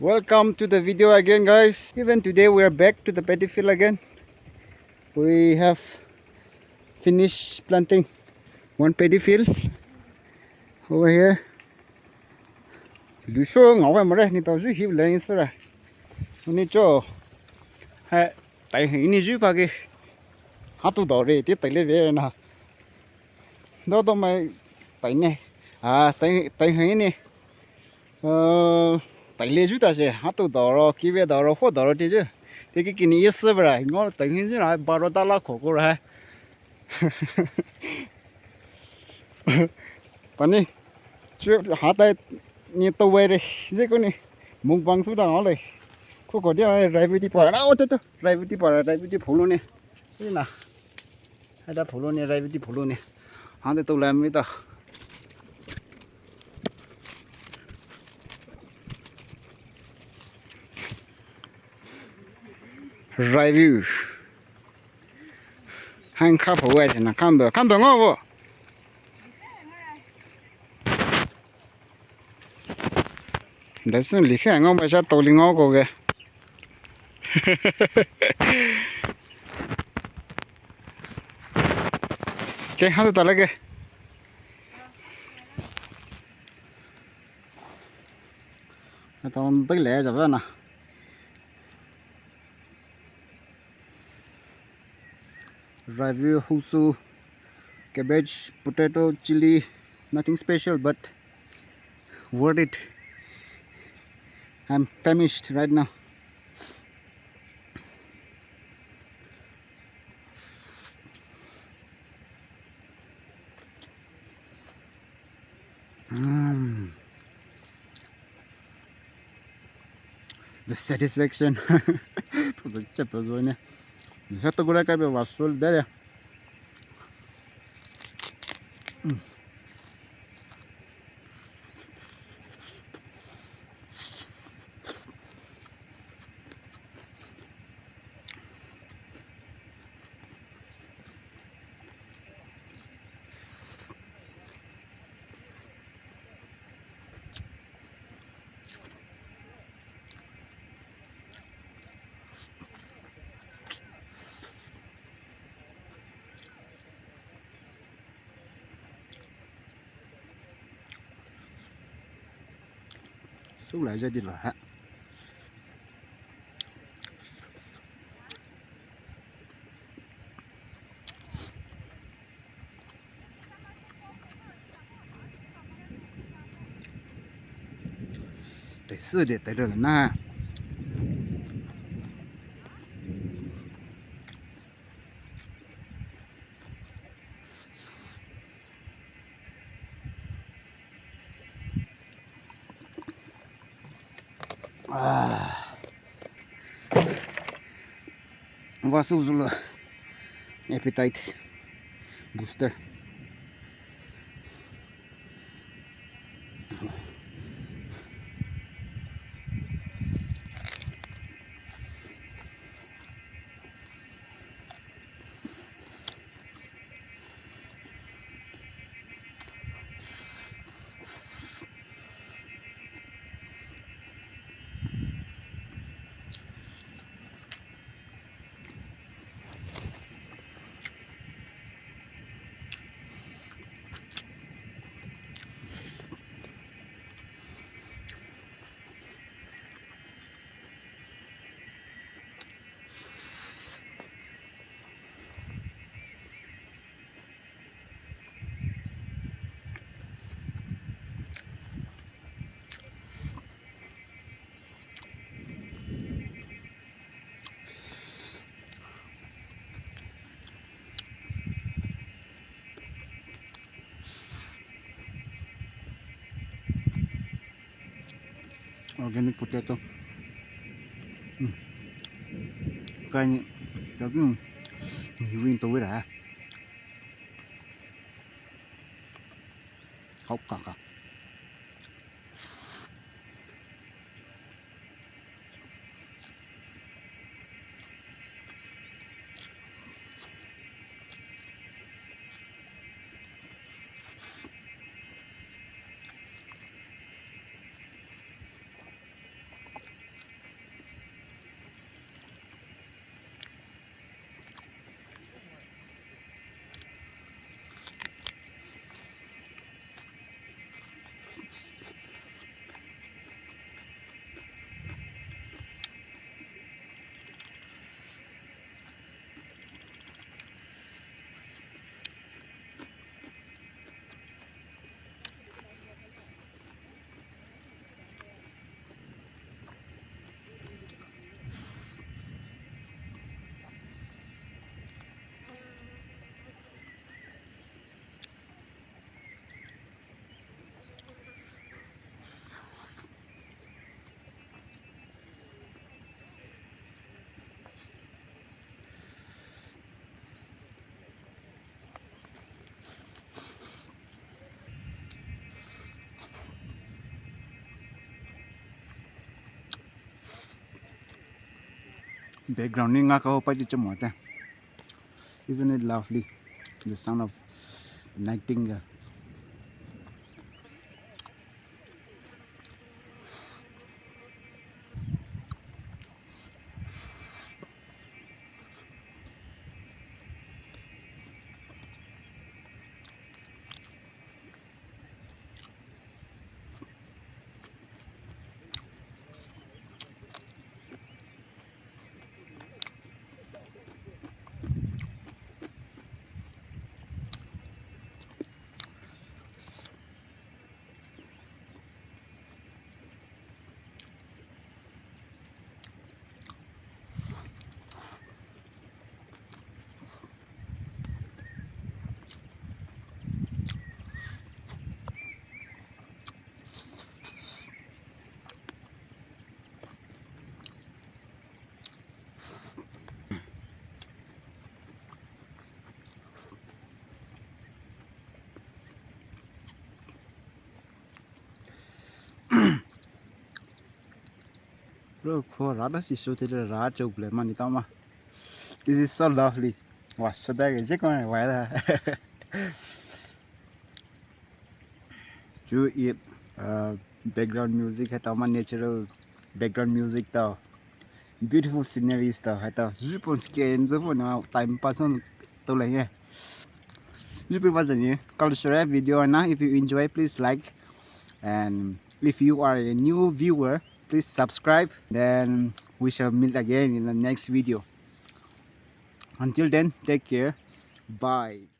Welcome to the video again, guys. Even today we are back to the paddy field again. We have finished planting one paddy field over here. Lu số ngõ vào mà đây, nít tao giữ hiệp lên sao rồi? Nít cho hay tại hình nít giữ bao cái hát tụ đỏ rồi, tiếc tại lấy về nè. Đó tao mày tại này, tại hình này, tại lấy giữ ta chứ, hát tụ đỏ rồi, kia về đỏ rồi, phố đỏ rồi chứ. Thì cái này ít sơ rồi, ngõ tại hình như là bao đô la khổ cô rồi. Bạn đi, chưa hát tay như tàu về đây, chứ con này Mukbang sudah ngồi có dia refuel para na tu refuel para refuel phulu ne ini na ada phulu ne refuel phulu ne hande tu lam itu review hang khá phổ vậy na khám được ngon vô đấy là lý khai ngon bây giờ tàu lý ngon cô kìa cái hát ta lại cái tao tới lẹ rồi nè review husu cabbage potato chili nothing special but worth it. I'm famished right now. The satisfaction. Tôi chấp rồi nè. Rất tôi cái bị vào xuống đấy. Xúc lại ra đi rồi hả? Để sửa để tới rồi nè. Вас узула appetite booster. Organic potato. Cái này nó cũng nhiều in tối đã. Hốc cả. background ni nga ka pa di chamo ta. Isn't it lovely? The sound of nightingale. Bro, for rada si so te ra chok le mani ta ma. This is so lovely. Wow, so that is ko why da. You eat background music है तो natural background music तो beautiful sceneries तो है तो super skin जो वो ना time pass on तो लगे super pass नहीं kalau share video ना if you enjoy please like and if you are a new viewer please subscribe then we shall meet again in the next video until then take care bye.